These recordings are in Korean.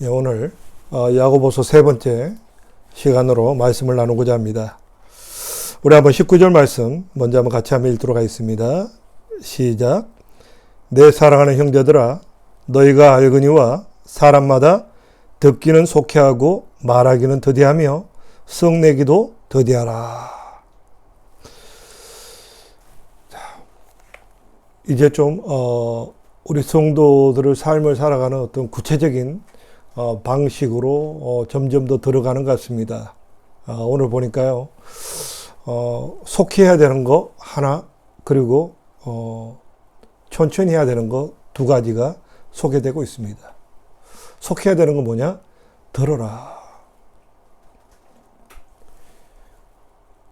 예, 오늘 야고보서 세 번째 시간으로 말씀을 나누고자 합니다. 우리 한번 19절 말씀 먼저 한번 같이 한번 읽도록 하겠습니다. 시작. 내 사랑하는 형제들아 너희가 알거니와 사람마다 듣기는 속히하고 말하기는 더디하며 성내기도 더디하라. 이제 좀 우리 성도들의 삶을 살아가는 어떤 구체적인 방식으로 점점 더 들어가는 것 같습니다. 오늘 보니까요, 속히 해야 되는 거 하나, 그리고 천천히 해야 되는 거 두 가지가 소개되고 있습니다. 속히 해야 되는 건 뭐냐? 들어라.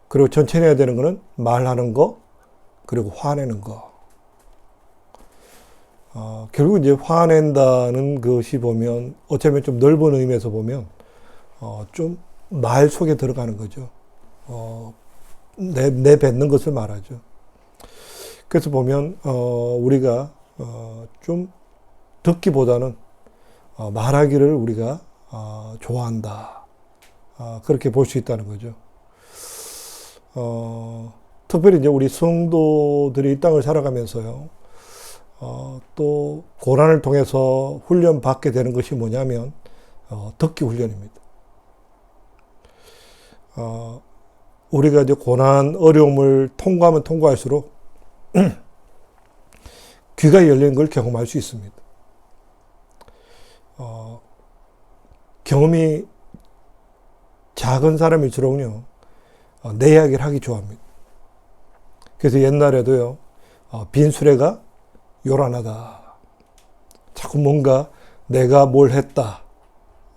그리고 천천히 해야 되는 거는 말하는 거, 그리고 화내는 거. 결국 이제 화낸다는 것이 보면 어쩌면 좀 넓은 의미에서 보면 좀 말 속에 들어가는 거죠. 내뱉는 것을 말하죠. 그래서 보면 우리가 좀 듣기보다는 말하기를 우리가 좋아한다. 그렇게 볼 수 있다는 거죠. 특별히 이제 우리 성도들이 이 땅을 살아가면서요. 또 고난을 통해서 훈련받게 되는 것이 뭐냐면 듣기 훈련입니다. 우리가 이제 고난, 어려움을 통과하면 통과할수록 귀가 열린 걸 경험할 수 있습니다. 경험이 작은 사람일수록요, 내 이야기를 하기 좋아합니다. 그래서 옛날에도요, 빈수레가 요란하다. 자꾸 뭔가 내가 뭘 했다.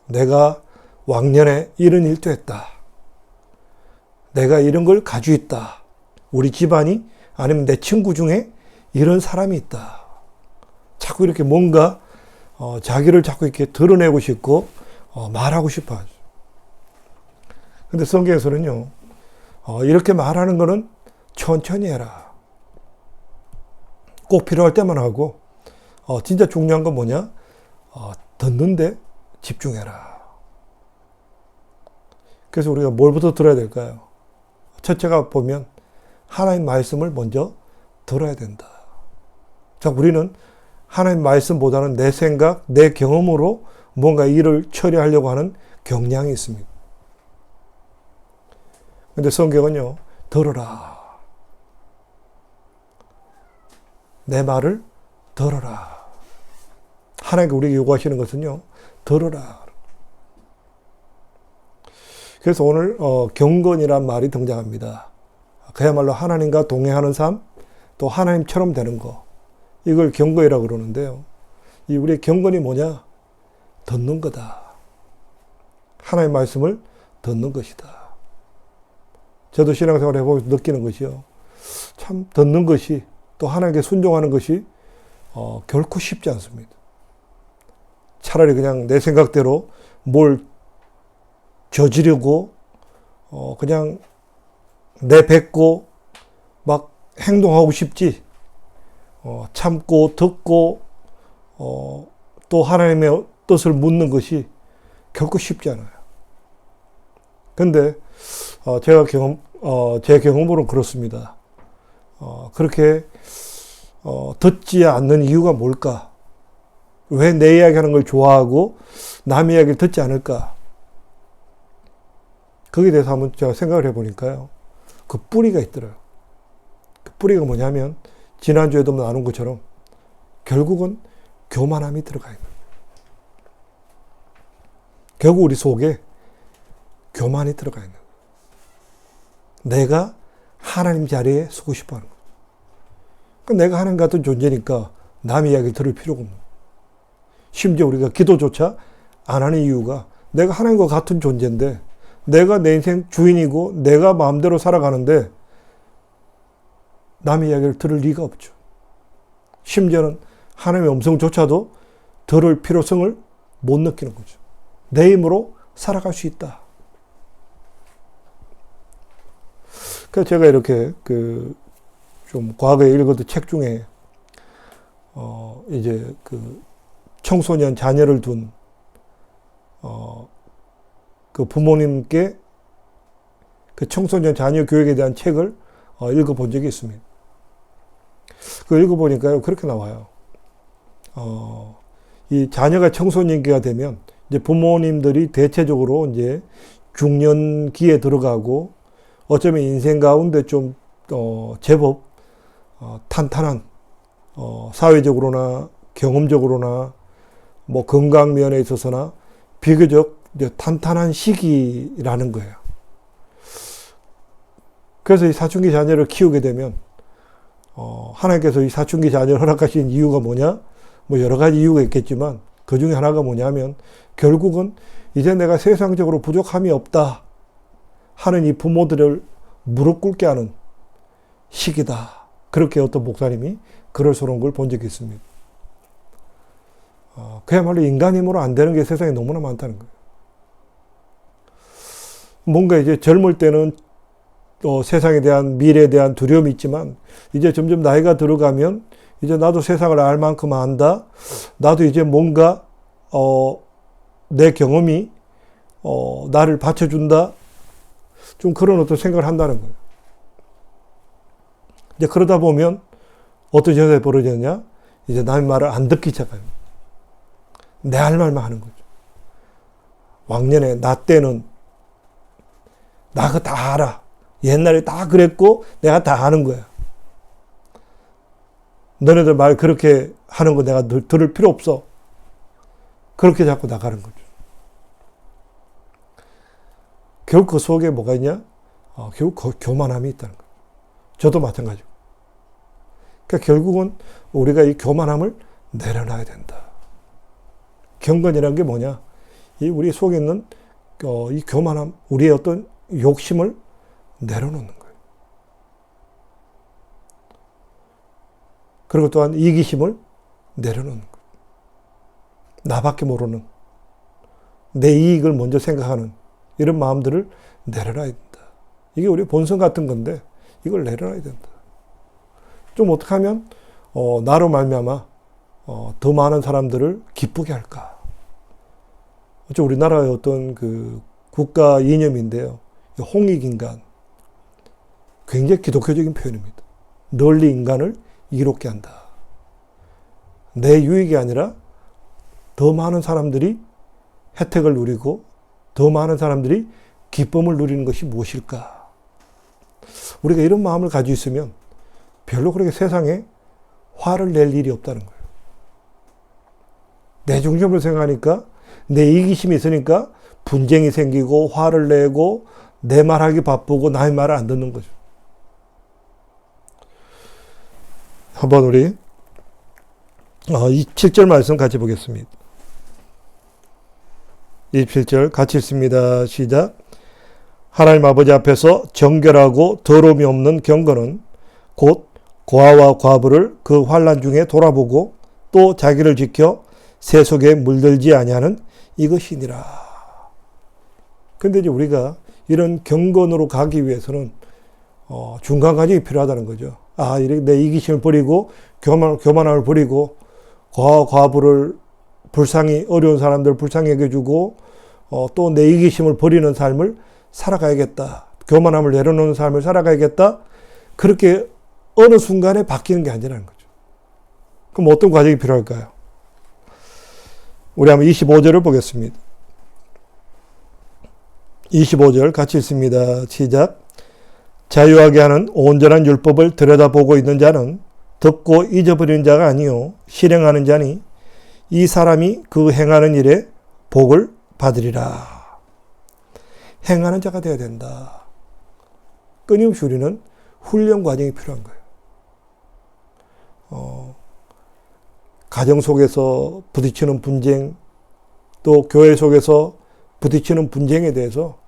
내가 왕년에 이런 일도 했다. 내가 이런 걸 가지고 있다. 우리 집안이 아니면 내 친구 중에 이런 사람이 있다. 자꾸 이렇게 뭔가 자기를 자꾸 이렇게 드러내고 싶고 말하고 싶어 하죠. 근데 성경에서는요. 이렇게 말하는 거는 천천히 해라. 꼭 필요할 때만 하고 진짜 중요한 건 뭐냐? 듣는데 집중해라. 그래서 우리가 뭘부터 들어야 될까요? 첫째가 보면 하나님 말씀을 먼저 들어야 된다. 자, 우리는 하나님 말씀보다는 내 생각, 내 경험으로 뭔가 일을 처리하려고 하는 경향이 있습니다. 근데 성경은요, 들어라. 내 말을 들어라. 하나님께 우리에게 요구하시는 것은요, 들어라. 그래서 오늘 경건이란 말이 등장합니다. 그야말로 하나님과 동행하는 삶, 또 하나님처럼 되는 거. 이걸 경건이라고 그러는데요. 이 우리의 경건이 뭐냐? 듣는 거다. 하나님의 말씀을 듣는 것이다. 저도 신앙생활 해보면서 느끼는 것이요. 참 듣는 것이 또 하나님께 순종하는 것이 결코 쉽지 않습니다. 차라리 그냥 내 생각대로 뭘 저지르고 그냥 내뱉고 막 행동하고 싶지. 참고 듣고 또 하나님의 뜻을 묻는 것이 결코 쉽지 않아요. 근데 제 경험으로는 그렇습니다. 그렇게 듣지 않는 이유가 뭘까? 왜 내 이야기하는 걸 좋아하고 남의 이야기를 듣지 않을까? 거기에 대해서 한번 제가 생각을 해보니까요. 그 뿌리가 있더라고요. 그 뿌리가 뭐냐면 지난주에도 나눈 것처럼 결국은 교만함이 들어가 있는 거예요. 결국 우리 속에 교만이 들어가 있는 거예요. 내가 하나님 자리에 서고 싶어 하는 거예요. 그러니까 내가 하나님 같은 존재니까 남의 이야기를 들을 필요가 없는 거예요. 심지어 우리가 기도조차 안 하는 이유가 내가 하나님과 같은 존재인데 내가 내 인생 주인이고 내가 마음대로 살아가는데 남의 이야기를 들을 리가 없죠. 심지어는 하나님의 음성조차도 들을 필요성을 못 느끼는 거죠. 내 힘으로 살아갈 수 있다. 그래서 제가 이렇게 좀 과거에 읽었던 책 중에 이제 청소년 자녀를 둔 그 부모님께 그 청소년 자녀 교육에 대한 책을 읽어본 적이 있습니다. 그 읽어보니까요, 그렇게 나와요. 이 자녀가 청소년기가 되면 이제 부모님들이 대체적으로 이제 중년기에 들어가고 어쩌면 인생 가운데 좀 제법 탄탄한 사회적으로나 경험적으로나 뭐 건강 면에 있어서나 비교적 탄탄한 시기라는 거예요. 그래서 이 사춘기 자녀를 키우게 되면 하나님께서 이 사춘기 자녀를 허락하신 이유가 뭐냐? 뭐 여러 가지 이유가 있겠지만 그 중에 하나가 뭐냐면 결국은 이제 내가 세상적으로 부족함이 없다 하는 이 부모들을 무릎 꿇게 하는 시기다. 그렇게 어떤 목사님이 글을 써놓은 걸 본 적이 있습니다. 그야말로 인간 힘으로 안 되는 게 세상에 너무나 많다는 거예요. 뭔가 이제 젊을 때는 세상에 대한 미래에 대한 두려움이 있지만 이제 점점 나이가 들어가면 이제 나도 세상을 알 만큼 안다. 나도 이제 뭔가 내 경험이 나를 받쳐준다. 좀 그런 어떤 생각을 한다는 거예요. 이제 그러다 보면 어떤 현상이 벌어졌냐? 이제 남의 말을 안 듣기 시작해요. 내 할 말만 하는 거죠. 왕년에 나 때는 나 그거 다 알아. 옛날에 다 그랬고 내가 다 아는 거야. 너네들 말 그렇게 하는 거 내가 들을 필요 없어. 그렇게 자꾸 나가는 거죠. 결국 그 속에 뭐가 있냐? 결국 교만함이 있다는 거예요. 저도 마찬가지고. 그러니까 결국은 우리가 이 교만함을 내려놔야 된다. 경건이라는 게 뭐냐? 이 우리 속에 있는 이 교만함, 우리의 어떤 욕심을 내려놓는 거예요. 그리고 또한 이기심을 내려놓는 거예요. 나밖에 모르는, 내 이익을 먼저 생각하는 이런 마음들을 내려놔야 된다. 이게 우리 본성 같은 건데 이걸 내려놔야 된다. 좀 어떻게 하면 나로 말미암아 더 많은 사람들을 기쁘게 할까? 우리나라의 어떤 그 국가 이념인데요. 홍익인간. 굉장히 기독교적인 표현입니다. 널리 인간을 이롭게 한다. 내 유익이 아니라 더 많은 사람들이 혜택을 누리고 더 많은 사람들이 기쁨을 누리는 것이 무엇일까? 우리가 이런 마음을 가지고 있으면 별로 그렇게 세상에 화를 낼 일이 없다는 거예요. 내 중심으로 생각하니까 내 이기심이 있으니까 분쟁이 생기고 화를 내고 내 말하기 바쁘고 남의 말을 안 듣는 거죠. 한번 우리 27절 말씀 같이 보겠습니다. 27절 같이 읽습니다. 시작. 하나님 아버지 앞에서 정결하고 더러움이 없는 경건은 곧 고아와 과부를 그 환난 중에 돌아보고 또 자기를 지켜 새 속에 물들지 아니하는 이것이니라. 근데 이제 우리가 이런 경건으로 가기 위해서는 중간 과정이 필요하다는 거죠. 이렇게 내 이기심을 버리고 교만함을 버리고 고아와 과부를 불쌍히 어려운 사람들 불쌍히 여겨주고 또 내 이기심을 버리는 삶을 살아가야겠다. 교만함을 내려놓는 삶을 살아가야겠다. 그렇게 어느 순간에 바뀌는 게 아니라는 거죠. 그럼 어떤 과정이 필요할까요? 우리 한번 25절을 보겠습니다. 25절 같이 읽습니다. 시작. 자유하게 하는 온전한 율법을 들여다보고 있는 자는 듣고 잊어버리는 자가 아니요 실행하는 자니 이 사람이 그 행하는 일에 복을 받으리라. 행하는 자가 되어야 된다. 끊임없이 우리는 훈련 과정이 필요한 거예요. 가정 속에서 부딪히는 분쟁, 또 교회 속에서 부딪히는 분쟁에 대해서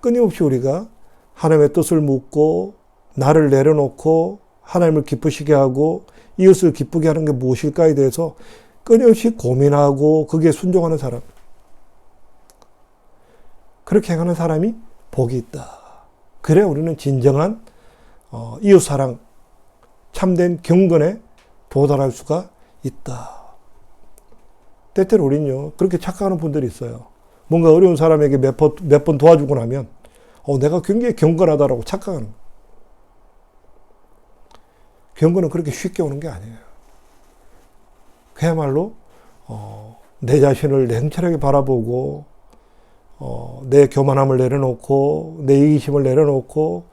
끊임없이 우리가 하나님의 뜻을 묻고 나를 내려놓고 하나님을 기쁘시게 하고 이웃을 기쁘게 하는 게 무엇일까에 대해서 끊임없이 고민하고 거기에 순종하는 사람. 그렇게 행하는 사람이 복이 있다. 그래야 우리는 진정한 이웃사랑, 참된 경건에 도달할 수가 있다. 때때로 우리는요, 그렇게 착각하는 분들이 있어요. 뭔가 어려운 사람에게 몇 번 도와주고 나면 내가 굉장히 경건하다라고 착각하는 거예요. 경건은 그렇게 쉽게 오는 게 아니에요. 그야말로 내 자신을 냉철하게 바라보고 내 교만함을 내려놓고 내 이기심을 내려놓고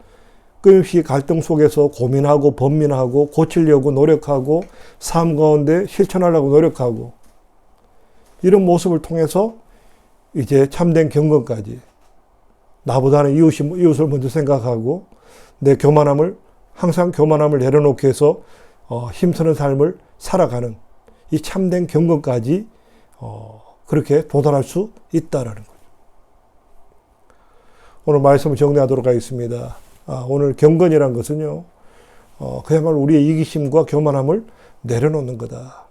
끊임없이 갈등 속에서 고민하고 번민하고 고치려고 노력하고 삶 가운데 실천하려고 노력하고 이런 모습을 통해서 이제 참된 경건까지 나보다는 이웃을 먼저 생각하고 내 항상 교만함을 내려놓기 위해서 힘쓰는 삶을 살아가는 이 참된 경건까지 그렇게 도달할 수 있다라는 거죠. 오늘 말씀을 정리하도록 하겠습니다. 오늘 경건이란 것은요, 그야말로 우리의 이기심과 교만함을 내려놓는 거다.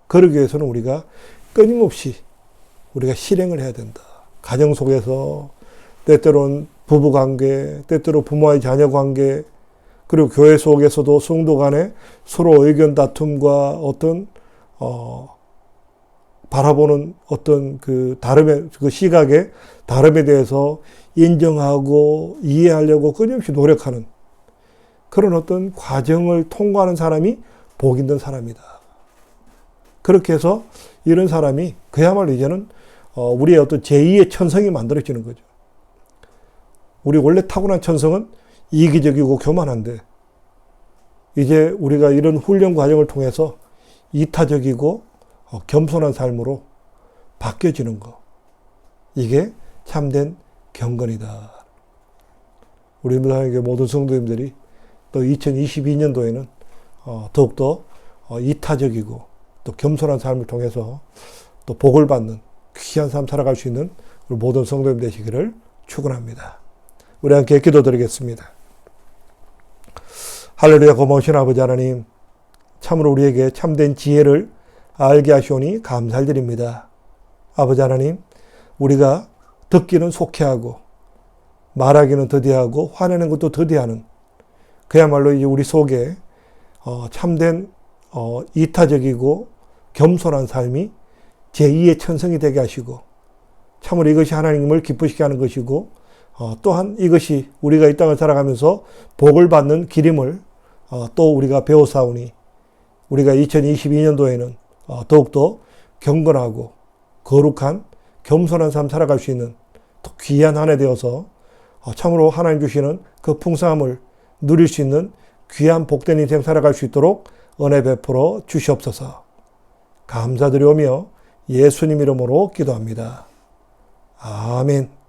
그러기 위해서는 우리가 끊임없이 우리가 실행을 해야 된다. 가정 속에서 때때로는 부부관계, 때때로 부모와의 자녀관계, 그리고 교회 속에서도 성도 간에 서로 의견 다툼과 어떤 바라보는 어떤 그 시각의 다름에 대해서 인정하고 이해하려고 끊임없이 노력하는 그런 어떤 과정을 통과하는 사람이 복 있는 사람이다. 그렇게 해서 이런 사람이 그야말로 이제는 우리의 어떤 제2의 천성이 만들어지는 거죠. 우리 원래 타고난 천성은 이기적이고 교만한데 이제 우리가 이런 훈련 과정을 통해서 이타적이고 겸손한 삶으로 바뀌어지는 거. 이게 참된 경건이다. 우리 모든 성도님들이 또 2022년도에는 더욱더 이타적이고 또 겸손한 삶을 통해서 또 복을 받는 귀한 삶 살아갈 수 있는 우리 모든 성도님 되시기를 축원합니다. 우리 함께 기도드리겠습니다. 할렐루야. 고마우신 아버지 하나님, 참으로 우리에게 참된 지혜를 알게 하시오니 감사드립니다. 아버지 하나님, 우리가 듣기는 속히하고 말하기는 더디하고 화내는 것도 더디하는 그야말로 이제 우리 속에 참된 이타적이고 겸손한 삶이 제2의 천성이 되게 하시고 참으로 이것이 하나님을 기쁘시게 하는 것이고 또한 이것이 우리가 이 땅을 살아가면서 복을 받는 길임을 또 우리가 배워사오니 우리가 2022년도에는 더욱더 경건하고 거룩한 겸손한 삶 살아갈 수 있는 또 귀한 한 해 되어서 참으로 하나님 주시는 그 풍성함을 누릴 수 있는 귀한 복된 인생 살아갈 수 있도록 은혜 베풀어 주시옵소서. 감사드리오며 예수님 이름으로 기도합니다. 아멘.